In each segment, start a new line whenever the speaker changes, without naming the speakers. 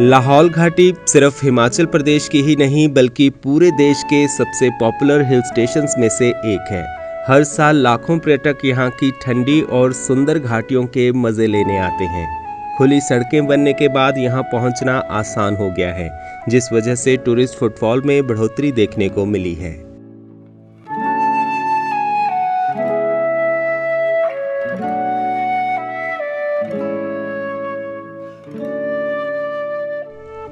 लाहौल घाटी सिर्फ हिमाचल प्रदेश की ही नहीं बल्कि पूरे देश के सबसे पॉपुलर हिल स्टेशंस में से एक है। हर साल लाखों पर्यटक यहाँ की ठंडी और सुंदर घाटियों के मज़े लेने आते हैं। खुली सड़कें बनने के बाद यहाँ पहुँचना आसान हो गया है, जिस वजह से टूरिस्ट फुटफॉल में बढ़ोतरी देखने को मिली है।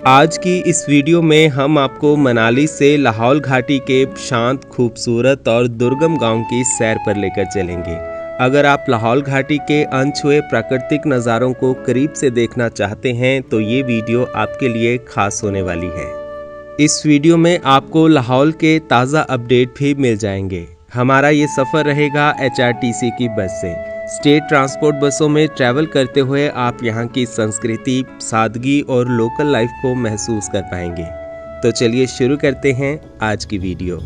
आज की इस वीडियो में हम आपको मनाली से लाहौल घाटी के शांत, खूबसूरत और दुर्गम गांव की सैर पर लेकर चलेंगे। अगर आप लाहौल घाटी के अनछुए प्राकृतिक नज़ारों को करीब से देखना चाहते हैं तो ये वीडियो आपके लिए खास होने वाली है। इस वीडियो में आपको लाहौल के ताज़ा अपडेट भी मिल जाएंगे। हमारा ये सफ़र रहेगा HRTC की बस से। स्टेट ट्रांसपोर्ट बसों में ट्रैवल करते हुए आप यहाँ की संस्कृति, सादगी और लोकल लाइफ को महसूस कर पाएंगे। तो चलिए शुरू करते हैं आज की वीडियो।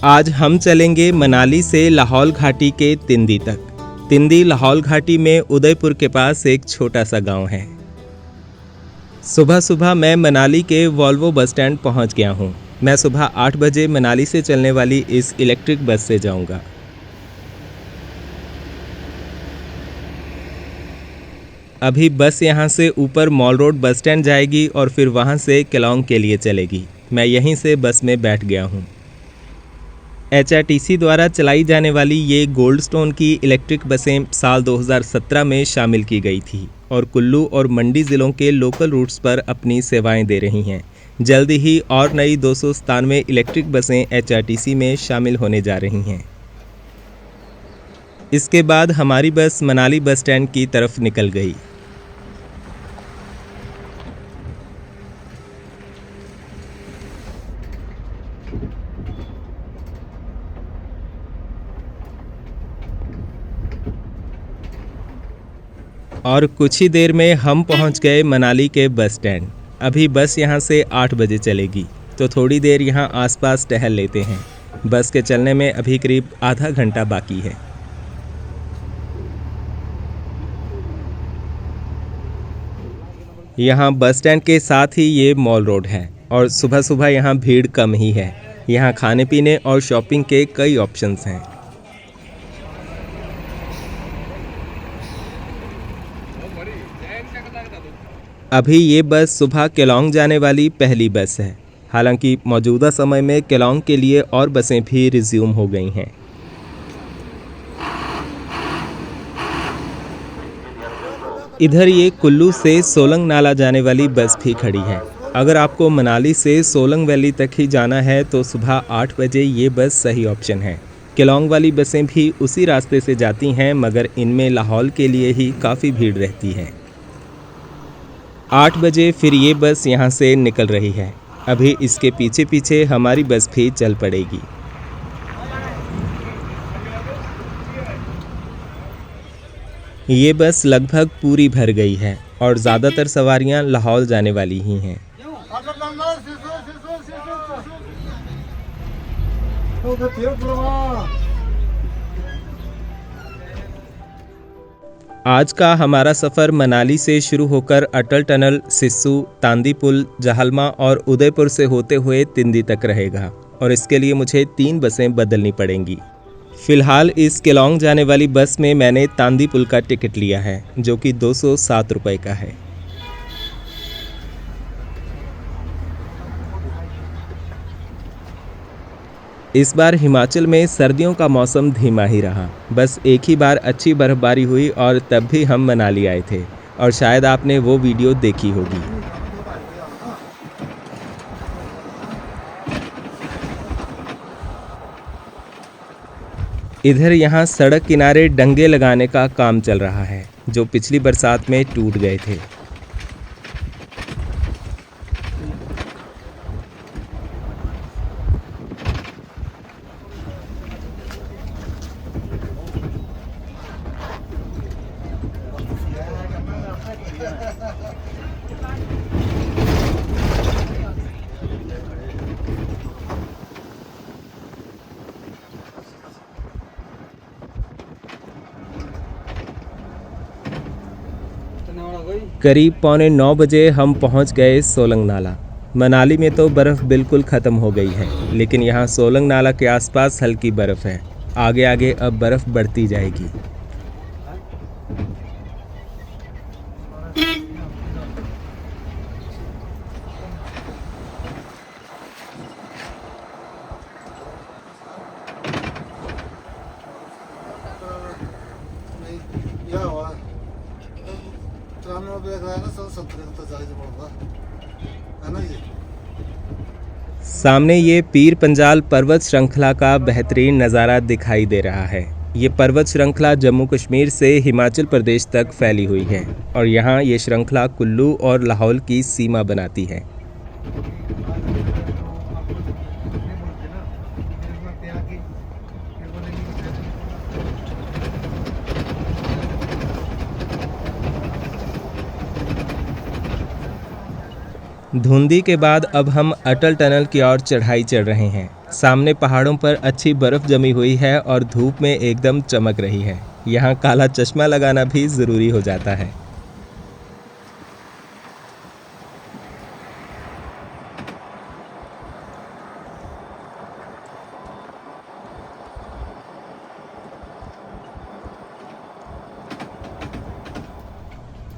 आज हम चलेंगे मनाली से लाहौल घाटी के तिंदी तक। तिंदी लाहौल घाटी में उदयपुर के पास एक छोटा सा गांव है। सुबह सुबह मैं मनाली के वॉल्वो बस स्टैंड पहुंच गया हूं। मैं सुबह 8 बजे मनाली से चलने वाली इस इलेक्ट्रिक बस से जाऊंगा। अभी बस यहां से ऊपर मॉल रोड बस स्टैंड जाएगी और फिर वहां से केलोंग के लिए चलेगी। मैं यहीं से बस में बैठ गया हूं। HRTC द्वारा चलाई जाने वाली ये गोल्ड स्टोन की इलेक्ट्रिक बसें साल 2017 में शामिल की गई थी और कुल्लू और मंडी ज़िलों के लोकल रूट्स पर अपनी सेवाएं दे रही हैं। जल्दी ही और नई 297 इलेक्ट्रिक बसें HRTC में शामिल होने जा रही हैं। इसके बाद हमारी बस मनाली बस स्टैंड की तरफ निकल गई। और कुछ ही देर में हम पहुंच गए मनाली के बस स्टैंड। अभी बस यहां से 8 बजे चलेगी, तो थोड़ी देर यहां आसपास टहल लेते हैं। बस के चलने में अभी करीब आधा घंटा बाकी है। यहां बस स्टैंड के साथ ही ये मॉल रोड है और सुबह सुबह यहां भीड़ कम ही है। यहां खाने पीने और शॉपिंग के कई ऑप्शंस हैं। अभी ये बस सुबह केलोंग जाने वाली पहली बस है। हालांकि मौजूदा समय में केलोंग के लिए और बसें भी रिज्यूम हो गई हैं। इधर ये कुल्लू से सोलंग नाला जाने वाली बस भी खड़ी है। अगर आपको मनाली से सोलंग वैली तक ही जाना है तो सुबह 8 बजे ये बस सही ऑप्शन है। केलोंग वाली बसें भी उसी रास्ते से जाती हैं, मगर इनमें लाहौल के लिए ही काफ़ी भीड़ रहती है। 8 बजे फिर ये बस यहाँ से निकल रही है। अभी इसके पीछे पीछे हमारी बस भी चल पड़ेगी। ये बस लगभग पूरी भर गई है और ज़्यादातर सवारियाँ लाहौल जाने वाली ही हैं। आज का हमारा सफ़र मनाली से शुरू होकर अटल टनल, सिस्सू, तांदी पुल, जहलमा और उदयपुर से होते हुए तिंदी तक रहेगा और इसके लिए मुझे 3 बसें बदलनी पड़ेंगी। फ़िलहाल इस केलोंग जाने वाली बस में मैंने तांदी पुल का टिकट लिया है, जो कि 207 रुपये का है। इस बार हिमाचल में सर्दियों का मौसम धीमा ही रहा। बस एक ही बार अच्छी बर्फबारी हुई और तब भी हम मनाली आए थे और शायद आपने वो वीडियो देखी होगी। इधर यहाँ सड़क किनारे डंगे लगाने का काम चल रहा है जो पिछली बरसात में टूट गए थे। करीब 8:45 बजे हम पहुंच गए सोलंग नाला। मनाली में तो बर्फ़ बिल्कुल ख़त्म हो गई है, लेकिन यहाँ सोलंग नाला के आसपास हल्की बर्फ़ है। आगे आगे अब बर्फ़ बढ़ती जाएगी। सामने ये पीर पंजाल पर्वत श्रृंखला का बेहतरीन नज़ारा दिखाई दे रहा है। ये पर्वत श्रृंखला जम्मू कश्मीर से हिमाचल प्रदेश तक फैली हुई है और यहाँ ये श्रृंखला कुल्लू और लाहौल की सीमा बनाती है। धुंधी के बाद अब हम अटल टनल की ओर चढ़ाई चढ़ रहे हैं। सामने पहाड़ों पर अच्छी बर्फ जमी हुई है और धूप में एकदम चमक रही है। यहाँ काला चश्मा लगाना भी ज़रूरी हो जाता है।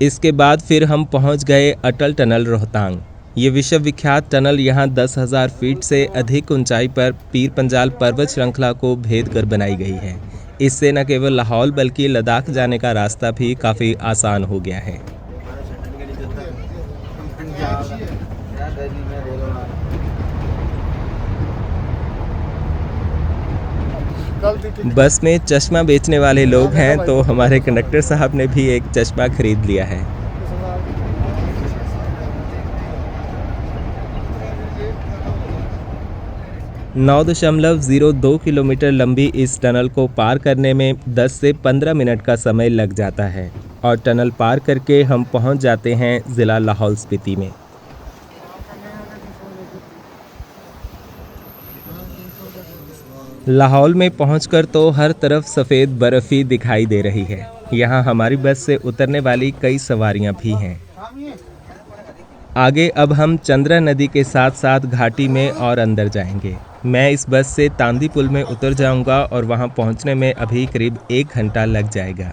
इसके बाद फिर हम पहुँच गए अटल टनल रोहतांग। ये विश्व विख्यात टनल यहाँ 10,000 फीट से अधिक ऊंचाई पर पीर पंजाल पर्वत श्रृंखला को भेद कर बनाई गई है। इससे न केवल लाहौल बल्कि लद्दाख जाने का रास्ता भी काफ़ी आसान हो गया है। बस में चश्मा बेचने वाले लोग हैं तो हमारे कंडक्टर साहब ने भी एक चश्मा खरीद लिया है। 9.02 किलोमीटर लंबी इस टनल को पार करने में 10 से 15 मिनट का समय लग जाता है और टनल पार करके हम पहुंच जाते हैं ज़िला लाहौल स्पीति में। लाहौल में पहुंचकर तो हर तरफ सफ़ेद बर्फ़ ही दिखाई दे रही है। यहाँ हमारी बस से उतरने वाली कई सवारियाँ भी हैं। आगे अब हम चंद्रा नदी के साथ साथ घाटी में और अंदर जाएंगे। मैं इस बस से तांदी पुल में उतर जाऊंगा और वहां पहुंचने में अभी करीब 1 घंटा लग जाएगा।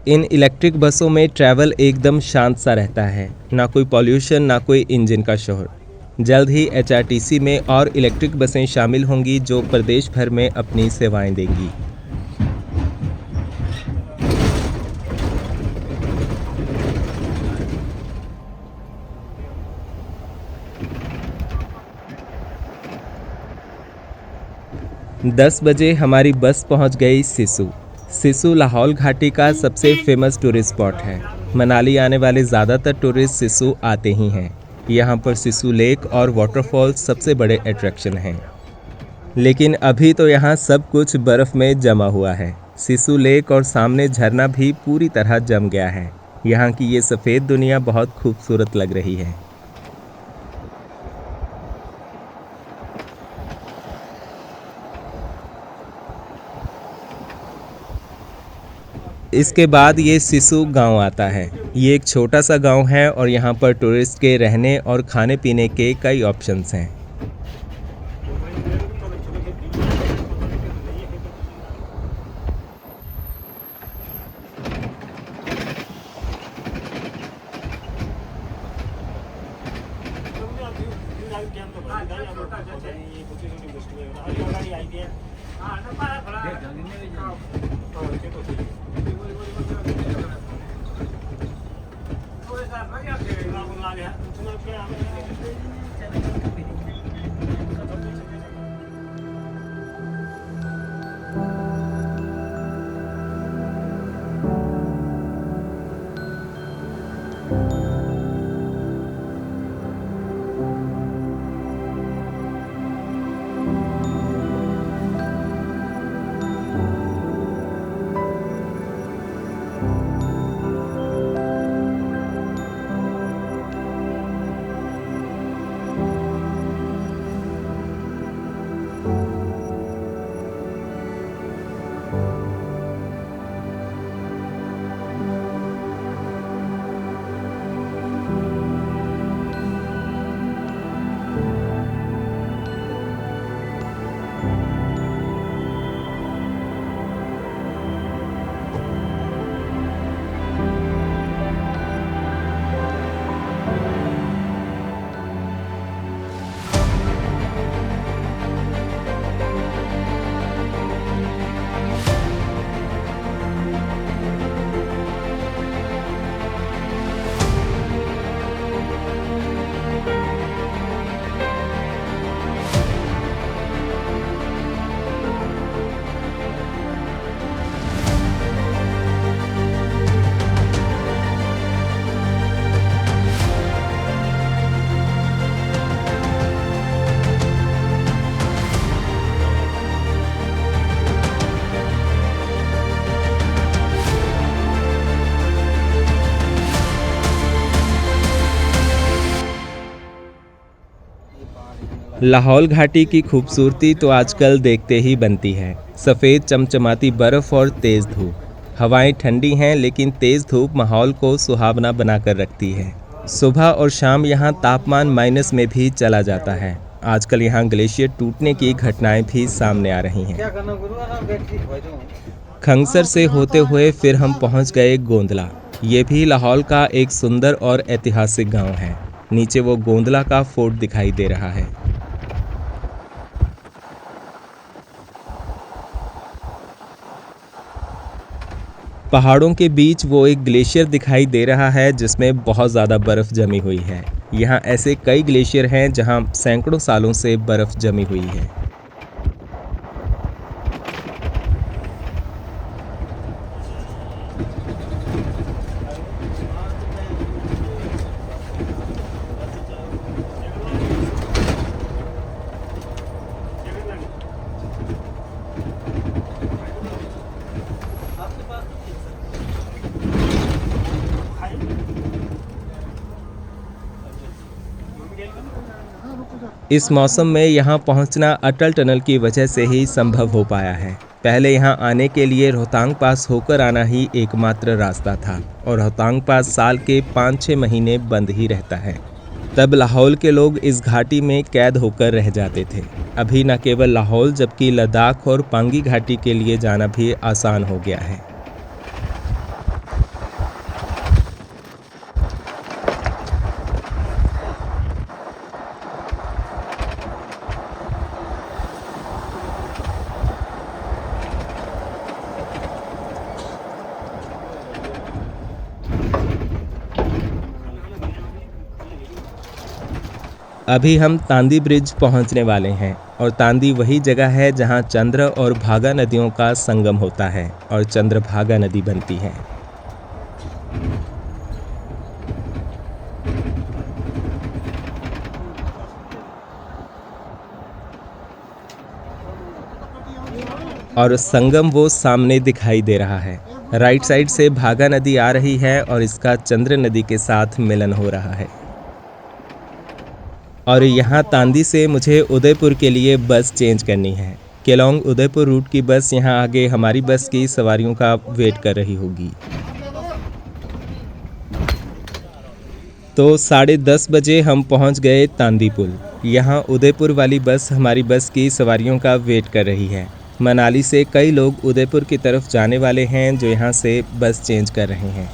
इन इलेक्ट्रिक बसों में ट्रैवल एकदम शांत सा रहता है, ना कोई पॉल्यूशन ना कोई इंजन का शोर। जल्द ही HRTC में और इलेक्ट्रिक बसें शामिल होंगी जो प्रदेश भर में अपनी सेवाएं देंगी। दस बजे हमारी बस पहुंच गई सिसु। सिसु लाहौल घाटी का सबसे फेमस टूरिस्ट स्पॉट है। मनाली आने वाले ज़्यादातर टूरिस्ट सिसु आते ही हैं। यहाँ पर सिसु लेक और वाटरफॉल सबसे बड़े अट्रैक्शन हैं। लेकिन अभी तो यहाँ सब कुछ बर्फ़ में जमा हुआ है। सिसु लेक और सामने झरना भी पूरी तरह जम गया है। यहाँ की ये सफ़ेद दुनिया बहुत खूबसूरत लग रही है। इसके बाद ये सिसु गांव आता है। ये एक छोटा सा गांव है और यहाँ पर टूरिस्ट के रहने और खाने पीने के कई ऑप्शंस हैं। लाहौल घाटी की खूबसूरती तो आजकल देखते ही बनती है। सफ़ेद चमचमाती बर्फ़ और तेज़ धूप। हवाएं ठंडी हैं लेकिन तेज़ धूप माहौल को सुहावना बनाकर रखती है। सुबह और शाम यहाँ तापमान माइनस में भी चला जाता है। आजकल यहाँ ग्लेशियर टूटने की घटनाएं भी सामने आ रही हैं। खंगसर से होते हुए फिर हम पहुँच गए गोंदला। ये भी लाहौल का एक सुंदर और ऐतिहासिक गाँव है। नीचे वो गोंदला का फोर्ट दिखाई दे रहा है। पहाड़ों के बीच वो एक ग्लेशियर दिखाई दे रहा है जिसमें बहुत ज़्यादा बर्फ़ जमी हुई है। यहाँ ऐसे कई ग्लेशियर हैं जहाँ सैकड़ों सालों से बर्फ़ जमी हुई है। इस मौसम में यहाँ पहुँचना अटल टनल की वजह से ही संभव हो पाया है। पहले यहाँ आने के लिए रोहतांग पास होकर आना ही एकमात्र रास्ता था और रोहतांग पास साल के 5-6 महीने बंद ही रहता है। तब लाहौल के लोग इस घाटी में कैद होकर रह जाते थे। अभी न केवल लाहौल जबकि लद्दाख और पांगी घाटी के लिए जाना भी आसान हो गया है। अभी हम तांदी ब्रिज पहुंचने वाले हैं और तांदी वही जगह है जहां चंद्र और भागा नदियों का संगम होता है और चंद्रभागा नदी बनती है। और संगम वो सामने दिखाई दे रहा है। राइट साइड से भागा नदी आ रही है और इसका चंद्र नदी के साथ मिलन हो रहा है। और यहाँ तांदी से मुझे उदयपुर के लिए बस चेंज करनी है। केलोंग उदयपुर रूट की बस यहाँ आगे हमारी बस की सवारियों का वेट कर रही होगी। तो 10:30 बजे हम पहुँच गए तांदी पुल। यहाँ उदयपुर वाली बस हमारी बस की सवारियों का वेट कर रही है। मनाली से कई लोग उदयपुर की तरफ जाने वाले हैं जो यहाँ से बस चेंज कर रहे हैं।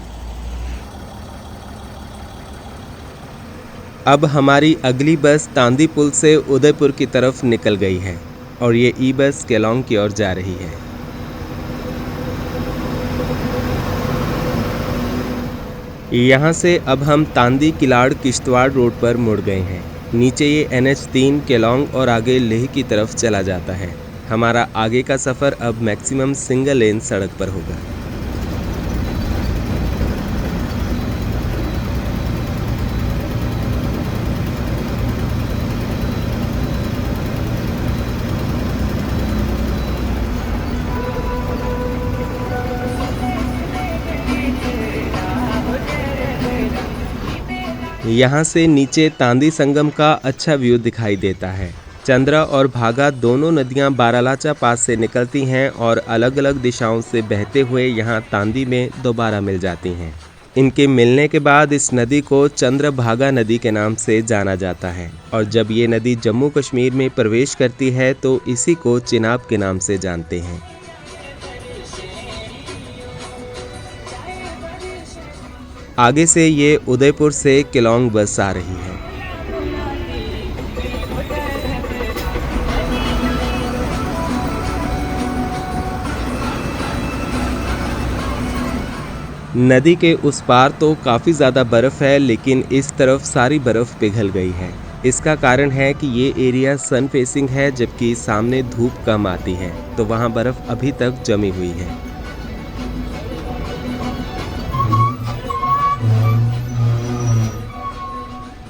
अब हमारी अगली बस तांदी पुल से उदयपुर की तरफ निकल गई है और ये ई बस केलोंग की ओर जा रही है। यहाँ से अब हम तांदी किलाड़ किश्तवाड़ रोड पर मुड़ गए हैं। नीचे ये NH3 केलोंग और आगे लेह की तरफ चला जाता है। हमारा आगे का सफ़र अब मैक्सिमम सिंगल लेन सड़क पर होगा। यहाँ से नीचे तांदी संगम का अच्छा व्यू दिखाई देता है। चंद्रा और भागा दोनों नदियाँ बारालाचा पास से निकलती हैं और अलग अलग दिशाओं से बहते हुए यहाँ तांदी में दोबारा मिल जाती हैं। इनके मिलने के बाद इस नदी को चंद्रभागा नदी के नाम से जाना जाता है और जब ये नदी जम्मू कश्मीर में प्रवेश करती है तो इसी को चिनाब के नाम से जानते हैं। आगे से ये उदयपुर से केलोंग बस आ रही है। नदी के उस पार तो काफ़ी ज़्यादा बर्फ़ है, लेकिन इस तरफ सारी बर्फ़ पिघल गई है। इसका कारण है कि ये एरिया सन फेसिंग है, जबकि सामने धूप कम आती है, तो वहाँ बर्फ़ अभी तक जमी हुई है।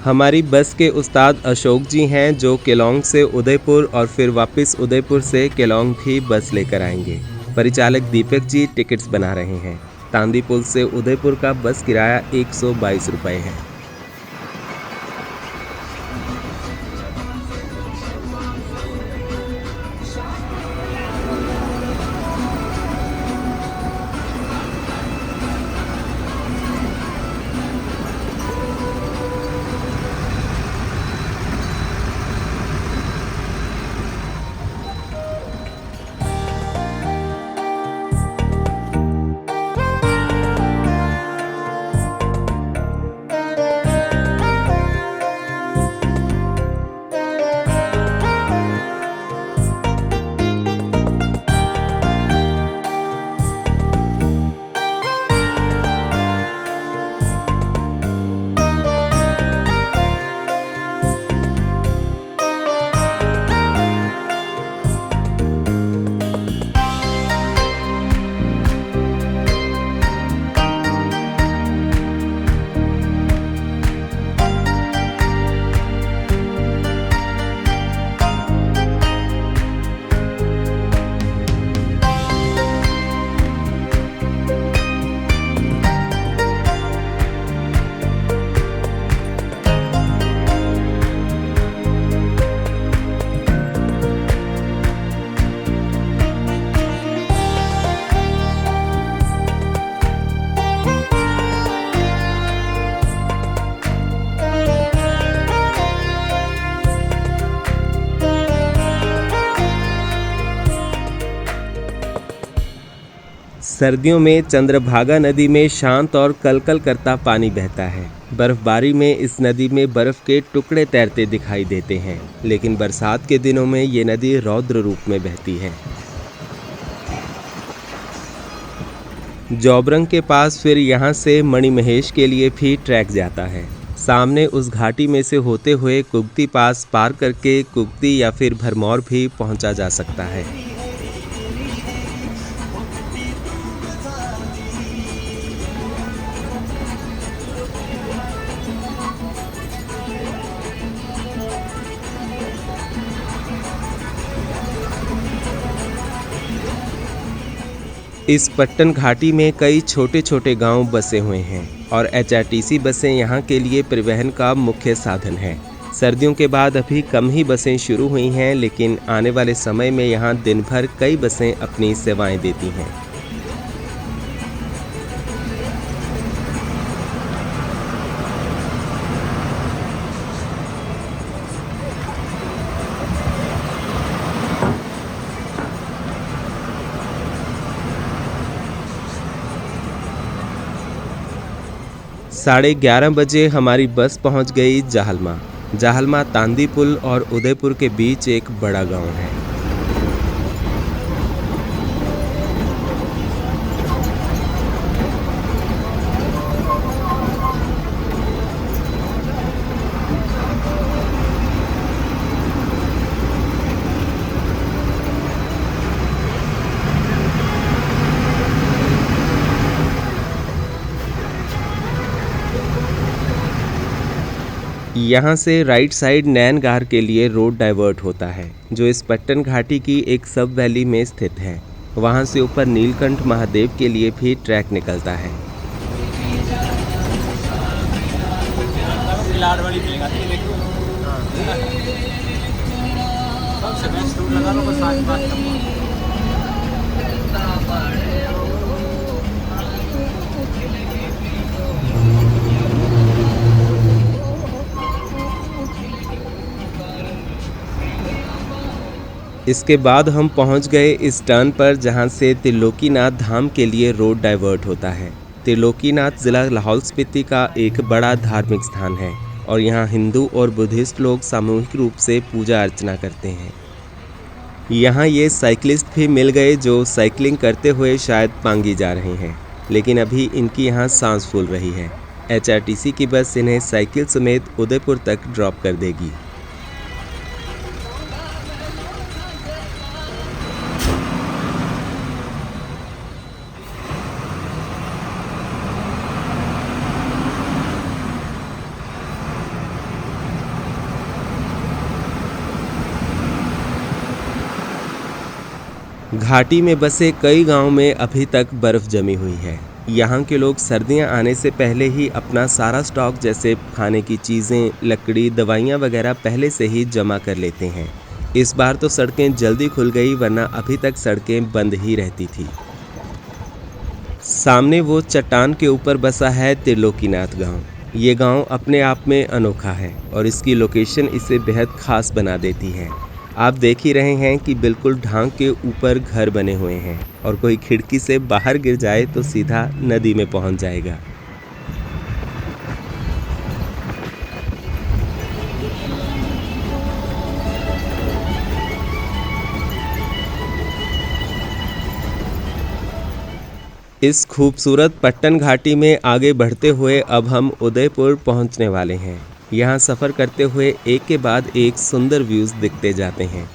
हमारी बस के उस्ताद अशोक जी हैं, जो केलोंग से उदयपुर और फिर वापस उदयपुर से केलोंग भी बस लेकर आएंगे। परिचालक दीपक जी टिकट्स बना रहे हैं। तांदी पुल से उदयपुर का बस किराया 122 रुपये है। सर्दियों में चंद्रभागा नदी में शांत और कलकल करता पानी बहता है। बर्फबारी में इस नदी में बर्फ के टुकड़े तैरते दिखाई देते हैं, लेकिन बरसात के दिनों में ये नदी रौद्र रूप में बहती है। जौबरंग के पास फिर यहाँ से मणिमहेश के लिए भी ट्रैक जाता है। सामने उस घाटी में से होते हुए कुगती पास पार करके कुगती या फिर भरमौर भी पहुँचा जा सकता है। इस पट्टन घाटी में कई छोटे छोटे गांव बसे हुए हैं और HRTC बसें यहां के लिए परिवहन का मुख्य साधन है। सर्दियों के बाद अभी कम ही बसें शुरू हुई हैं, लेकिन आने वाले समय में यहां दिन भर कई बसें अपनी सेवाएं देती हैं। 11:30 बजे हमारी बस पहुंच गई जाहलमा। जाहलमा तांदी पुल और उदयपुर के बीच एक बड़ा गांव है। यहाँ से राइट साइड नैनगार के लिए रोड डाइवर्ट होता है, जो इस पट्टन घाटी की एक सब वैली में स्थित है। वहाँ से ऊपर नीलकंठ महादेव के लिए भी ट्रैक निकलता है। इसके बाद हम पहुंच गए इस टर्न पर, जहां से त्रिलोकीनाथ धाम के लिए रोड डाइवर्ट होता है। त्रिलोकीनाथ ज़िला लाहौल स्पीति का एक बड़ा धार्मिक स्थान है और यहां हिंदू और बुद्धिस्ट लोग सामूहिक रूप से पूजा अर्चना करते हैं। यहां ये साइकिलिस्ट भी मिल गए जो साइकिलिंग करते हुए शायद पांगी जा रहे हैं, लेकिन अभी इनकी यहां सांस फूल रही है। HRTC की बस इन्हें साइकिल समेत उदयपुर तक ड्रॉप कर देगी। घाटी में बसे कई गांव में अभी तक बर्फ जमी हुई है। यहाँ के लोग सर्दियाँ आने से पहले ही अपना सारा स्टॉक जैसे खाने की चीज़ें, लकड़ी, दवाइयाँ वगैरह पहले से ही जमा कर लेते हैं। इस बार तो सड़कें जल्दी खुल गई, वरना अभी तक सड़कें बंद ही रहती थी। सामने वो चट्टान के ऊपर बसा है त्रिलोकीनाथ गांव। ये गांव अपने आप में अनोखा है और इसकी लोकेशन इसे बेहद खास बना देती है। आप देख ही रहे हैं कि बिल्कुल ढांग के ऊपर घर बने हुए हैं और कोई खिड़की से बाहर गिर जाए तो सीधा नदी में पहुंच जाएगा। इस खूबसूरत पट्टन घाटी में आगे बढ़ते हुए अब हम उदयपुर पहुंचने वाले हैं। यहाँ सफ़र करते हुए एक के बाद एक सुंदर व्यूज़ दिखते जाते हैं।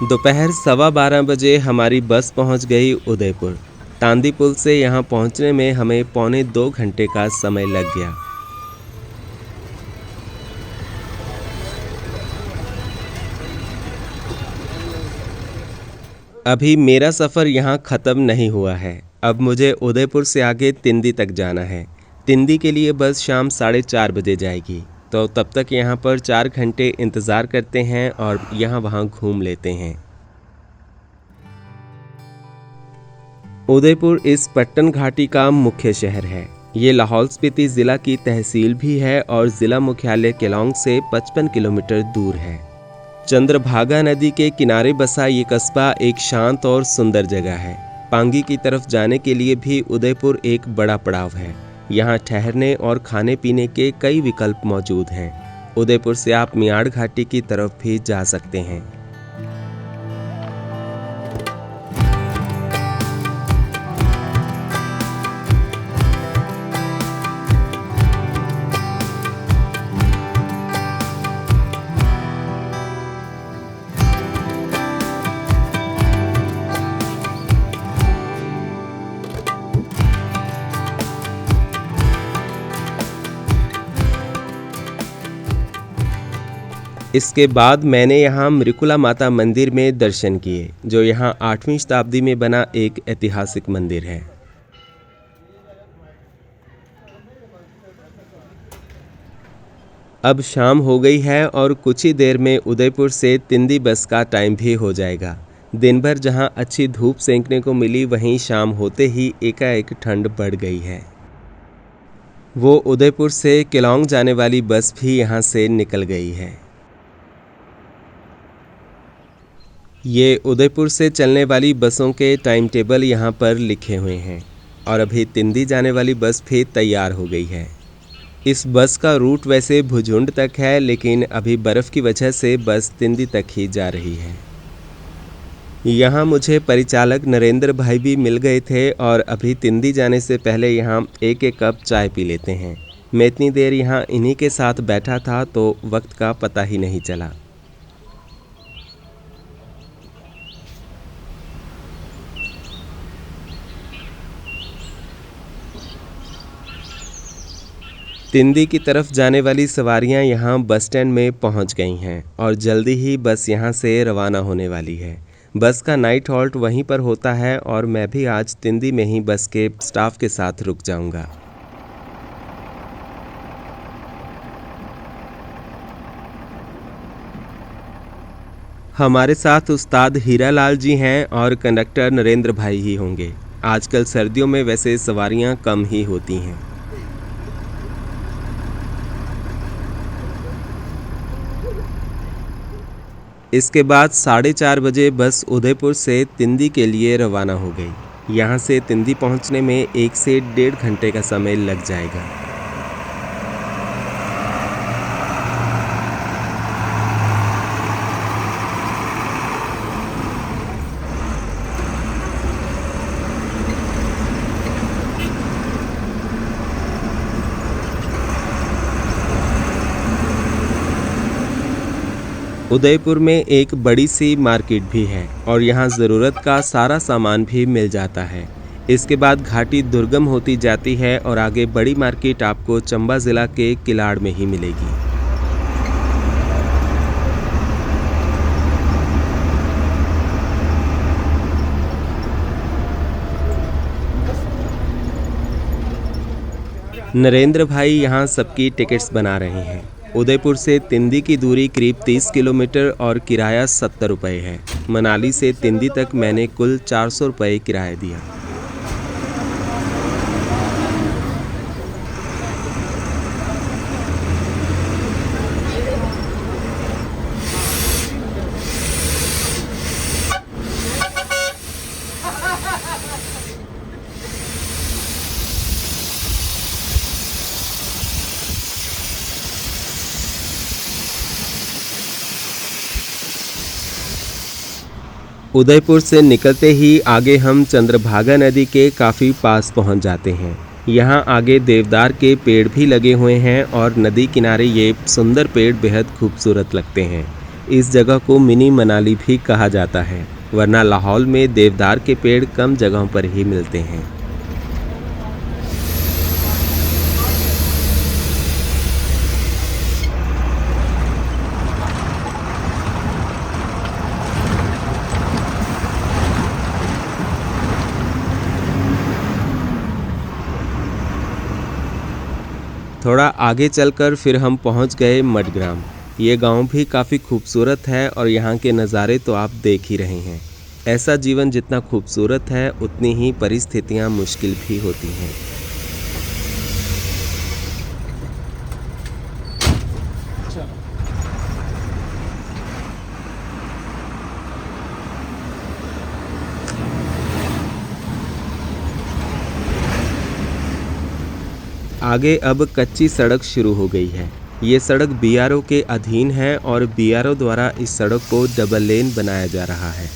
दोपहर 12:15 बजे हमारी बस पहुंच गई उदयपुर। तांदी पुल से यहां पहुंचने में हमें पौने 2 घंटे का समय लग गया। अभी मेरा सफ़र यहां ख़त्म नहीं हुआ है। अब मुझे उदयपुर से आगे तिंदी तक जाना है। तिंदी के लिए बस शाम 4:30 बजे जाएगी, तो तब तक यहाँ पर 4 घंटे इंतज़ार करते हैं और यहाँ वहाँ घूम लेते हैं। उदयपुर इस पट्टन घाटी का मुख्य शहर है। ये लाहौल स्पीति ज़िला की तहसील भी है और ज़िला मुख्यालय केलांग से 55 किलोमीटर दूर है। चंद्रभागा नदी के किनारे बसा ये कस्बा एक शांत और सुंदर जगह है। पांगी की तरफ जाने के लिए भी उदयपुर एक बड़ा पड़ाव है। यहाँ ठहरने और खाने पीने के कई विकल्प मौजूद हैं। उदयपुर से आप मियाड़ घाटी की तरफ भी जा सकते हैं। इसके बाद मैंने यहाँ मृकुला माता मंदिर में दर्शन किए, जो यहाँ 8वीं शताब्दी में बना एक ऐतिहासिक मंदिर है। अब शाम हो गई है और कुछ ही देर में उदयपुर से तिंदी बस का टाइम भी हो जाएगा। दिन भर जहां अच्छी धूप सेंकने को मिली, वहीं शाम होते ही एकाएक ठंड बढ़ गई है। वो उदयपुर से केलोंग जाने वाली बस भी यहां से निकल गई है। ये उदयपुर से चलने वाली बसों के टाइम टेबल यहाँ पर लिखे हुए हैं और अभी तिंदी जाने वाली बस भी तैयार हो गई है। इस बस का रूट वैसे भुजुंड तक है, लेकिन अभी बर्फ़ की वजह से बस तिंदी तक ही जा रही है। यहाँ मुझे परिचालक नरेंद्र भाई भी मिल गए थे और अभी तिंदी जाने से पहले यहाँ एक एक कप चाय पी लेते हैं। मैं इतनी देर यहाँ इन्हीं के साथ बैठा था तो वक्त का पता ही नहीं चला। तिंदी की तरफ जाने वाली सवारियां यहां बस स्टैंड में पहुंच गई हैं और जल्दी ही बस यहां से रवाना होने वाली है। बस का नाइट हॉल्ट वहीं पर होता है और मैं भी आज तिंदी में ही बस के स्टाफ के साथ रुक जाऊंगा। हमारे साथ उस्ताद हीरालाल जी हैं और कंडक्टर नरेंद्र भाई ही होंगे। आजकल सर्दियों में वैसे सवारियां कम ही होती हैं। इसके बाद 4:30 बजे बस उदयपुर से तिंदी के लिए रवाना हो गई। यहाँ से तिंदी पहुँचने में 1 से 1.5 घंटे का समय लग जाएगा। उदयपुर में एक बड़ी सी मार्केट भी है और यहाँ ज़रूरत का सारा सामान भी मिल जाता है। इसके बाद घाटी दुर्गम होती जाती है और आगे बड़ी मार्केट आपको चंबा ज़िला के किलाड़ में ही मिलेगी। नरेंद्र भाई यहाँ सबकी टिकट्स बना रहे हैं। उदयपुर से तिंदी की दूरी करीब 30 किलोमीटर और किराया 70 रुपये है। मनाली से तिंदी तक मैंने कुल 400 रुपये किराया दिया। उदयपुर से निकलते ही आगे हम चंद्रभागा नदी के काफ़ी पास पहुंच जाते हैं। यहाँ आगे देवदार के पेड़ भी लगे हुए हैं और नदी किनारे ये सुंदर पेड़ बेहद खूबसूरत लगते हैं। इस जगह को मिनी मनाली भी कहा जाता है, वरना लाहौल में देवदार के पेड़ कम जगहों पर ही मिलते हैं। थोड़ा आगे चलकर फिर हम पहुंच गए मडग्राम। ये गांव भी काफ़ी खूबसूरत है और यहाँ के नज़ारे तो आप देख ही रहे हैं। ऐसा जीवन जितना खूबसूरत है, उतनी ही परिस्थितियाँ मुश्किल भी होती हैं। आगे अब कच्ची सड़क शुरू हो गई है। ये सड़क बीआरओ के अधीन है और बीआरओ द्वारा इस सड़क को डबल लेन बनाया जा रहा है।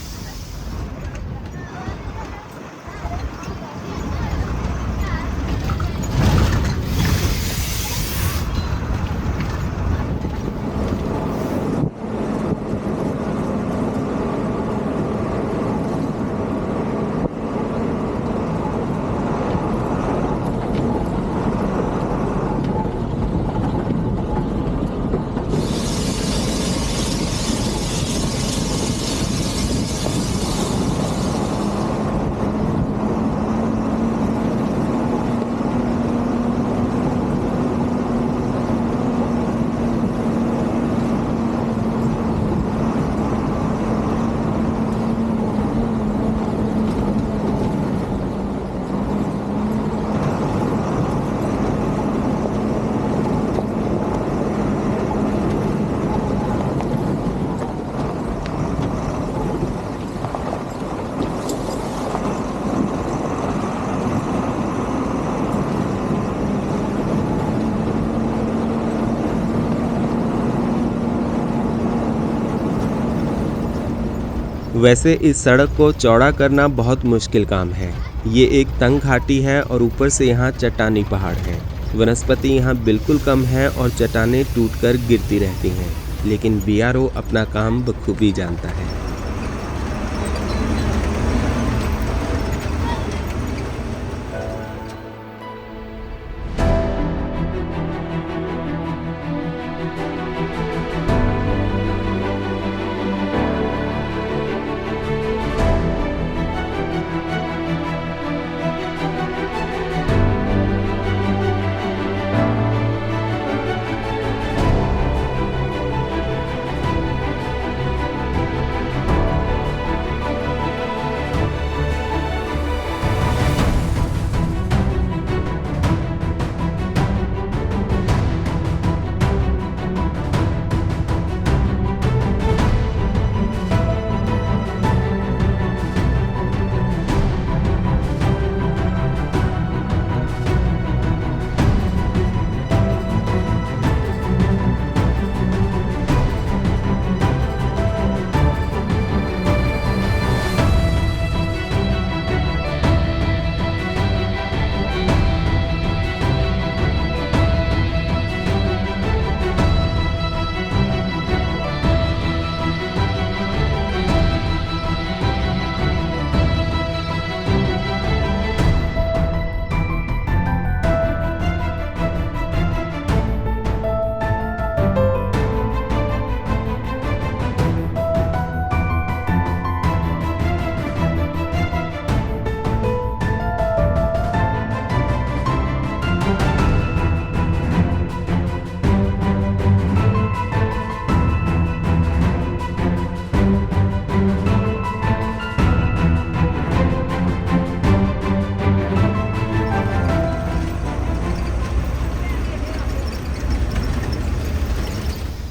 वैसे इस सड़क को चौड़ा करना बहुत मुश्किल काम है। ये एक तंग घाटी है और ऊपर से यहाँ चट्टानी पहाड़ है। वनस्पति यहाँ बिल्कुल कम है और चट्टानें टूटकर गिरती रहती हैं, लेकिन बीआरओ अपना काम बखूबी जानता है।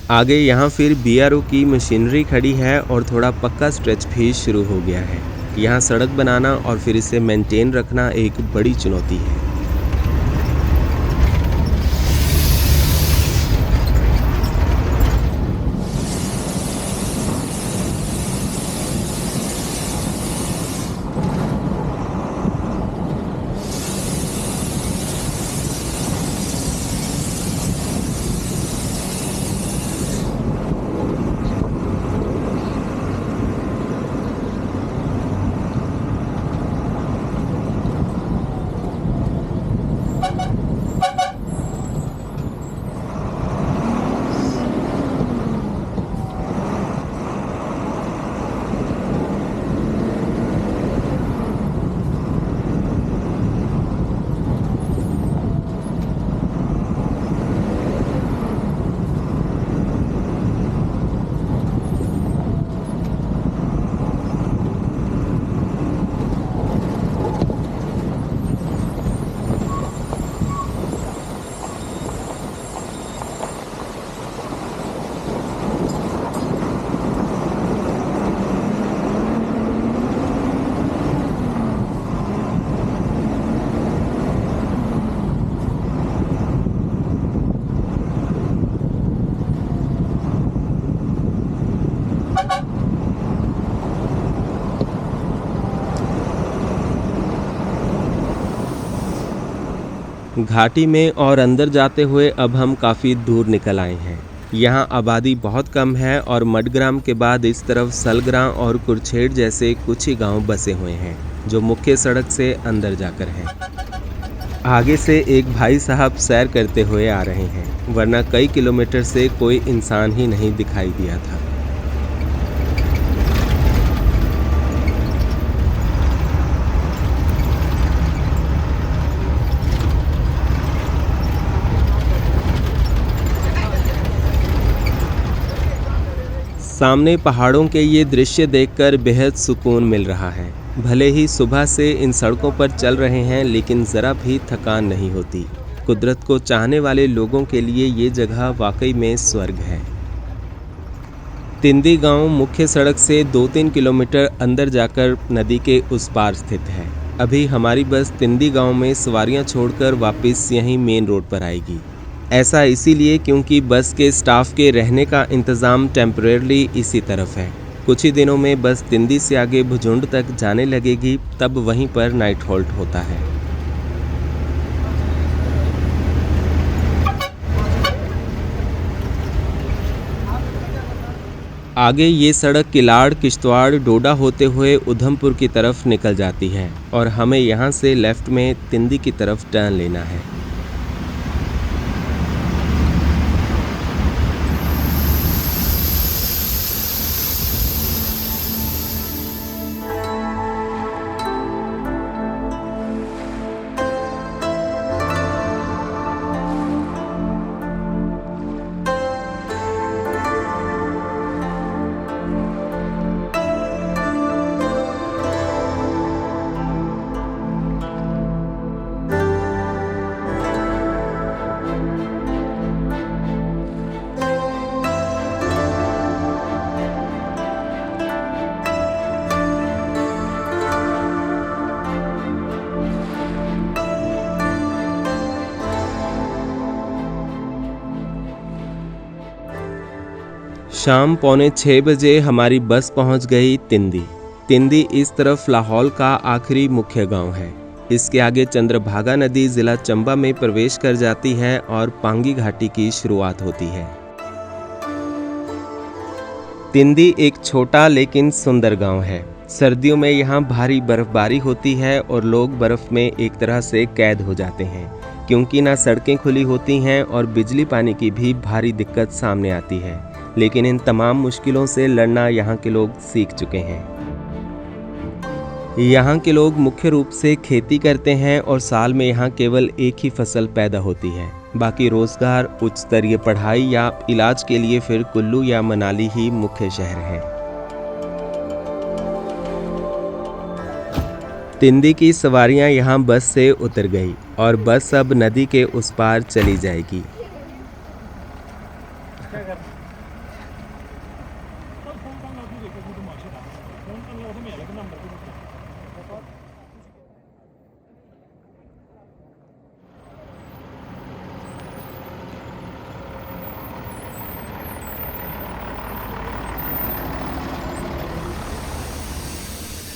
आगे यहाँ फिर बीआरओ की मशीनरी खड़ी है और थोड़ा पक्का स्ट्रेच भी शुरू हो गया है। यहाँ सड़क बनाना और फिर इसे मेंटेन रखना एक बड़ी चुनौती है। घाटी में और अंदर जाते हुए अब हम काफ़ी दूर निकल आए हैं। यहाँ आबादी बहुत कम है और मडग्राम के बाद इस तरफ सलग्रां और कुरछेड़ जैसे कुछ ही गांव बसे हुए हैं, जो मुख्य सड़क से अंदर जाकर हैं। आगे से एक भाई साहब सैर करते हुए आ रहे हैं, वरना कई किलोमीटर से कोई इंसान ही नहीं दिखाई दिया था। सामने पहाड़ों के ये दृश्य देखकर बेहद सुकून मिल रहा है। भले ही सुबह से इन सड़कों पर चल रहे हैं, लेकिन ज़रा भी थकान नहीं होती। कुदरत को चाहने वाले लोगों के लिए ये जगह वाकई में स्वर्ग है। तिंदी गांव मुख्य सड़क से 2-3 किलोमीटर अंदर जाकर नदी के उस पार स्थित है। अभी हमारी बस तिंदी गांव में सवारियां छोड़कर वापस यहीं मेन रोड पर आएगी। ऐसा इसीलिए क्योंकि बस के स्टाफ के रहने का इंतज़ाम टेम्परेरली इसी तरफ है। कुछ ही दिनों में बस तिंदी से आगे भुजुंड तक जाने लगेगी, तब वहीं पर नाइट हॉल्ट होता है। आगे ये सड़क किलाड़, किश्तवाड़, डोडा होते हुए उधमपुर की तरफ निकल जाती है और हमें यहाँ से लेफ्ट में तिंदी की तरफ टर्न लेना है। शाम 5:45 बजे हमारी बस पहुंच गई तिंदी। तिंदी इस तरफ लाहौल का आखिरी मुख्य गांव है। इसके आगे चंद्रभागा नदी जिला चंबा में प्रवेश कर जाती है और पांगी घाटी की शुरुआत होती है। तिंदी एक छोटा लेकिन सुंदर गांव है। सर्दियों में यहाँ भारी बर्फबारी होती है और लोग बर्फ में एक तरह से कैद हो जाते हैं, क्योंकि ना सड़कें खुली होती हैं और बिजली पानी की भी भारी दिक्कत सामने आती है। लेकिन इन तमाम मुश्किलों से लड़ना यहाँ के लोग सीख चुके हैं। यहाँ के लोग मुख्य रूप से खेती करते हैं और साल में यहाँ केवल एक ही फसल पैदा होती है। बाकी रोजगार, उच्च स्तरीय पढ़ाई या इलाज के लिए फिर कुल्लू या मनाली ही मुख्य शहर हैं। तिंदी की सवारियाँ यहाँ बस से उतर गई और बस अब नदी के उस पार चली जाएगी।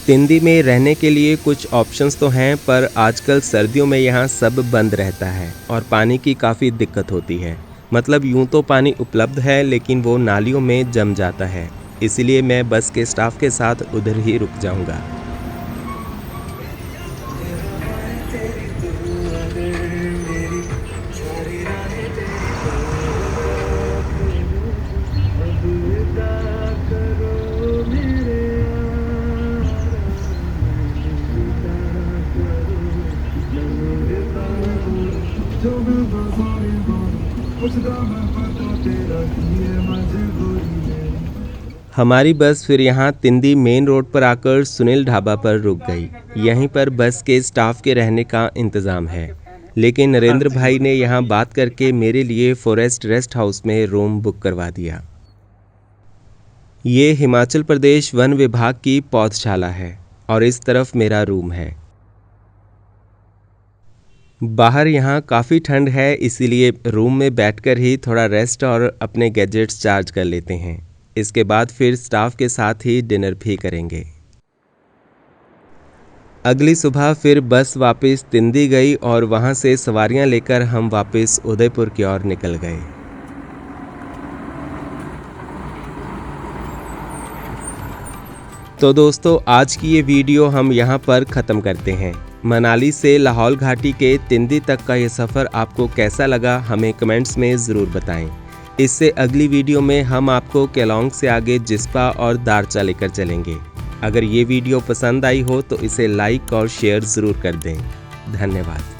तिंदी में रहने के लिए कुछ ऑप्शंस तो हैं, पर आजकल सर्दियों में यहाँ सब बंद रहता है और पानी की काफ़ी दिक्कत होती है। मतलब यूं तो पानी उपलब्ध है, लेकिन वो नालियों में जम जाता है। इसलिए मैं बस के स्टाफ के साथ उधर ही रुक जाऊंगा। हमारी बस फिर यहाँ तिंदी मेन रोड पर आकर सुनील ढाबा पर रुक गई। यहीं पर बस के स्टाफ के रहने का इंतज़ाम है, लेकिन नरेंद्र भाई ने यहाँ बात करके मेरे लिए फॉरेस्ट रेस्ट हाउस में रूम बुक करवा दिया। ये हिमाचल प्रदेश वन विभाग की पौधशाला है और इस तरफ मेरा रूम है। बाहर यहाँ काफ़ी ठंड है, इसीलिए रूम में बैठकर ही थोड़ा रेस्ट और अपने गैजेट्स चार्ज कर लेते हैं। इसके बाद फिर स्टाफ के साथ ही डिनर भी करेंगे। अगली सुबह फिर बस वापस तिंदी गई और वहाँ से सवारियाँ लेकर हम वापस उदयपुर की ओर निकल गए। तो दोस्तों, आज की ये वीडियो हम यहाँ पर ख़त्म करते हैं। मनाली से लाहौल घाटी के तिंदी तक का ये सफ़र आपको कैसा लगा, हमें कमेंट्स में ज़रूर बताएं। इससे अगली वीडियो में हम आपको केलोंग से आगे जिस्पा और दारचा लेकर चलेंगे। अगर ये वीडियो पसंद आई हो तो इसे लाइक और शेयर ज़रूर कर दें। धन्यवाद।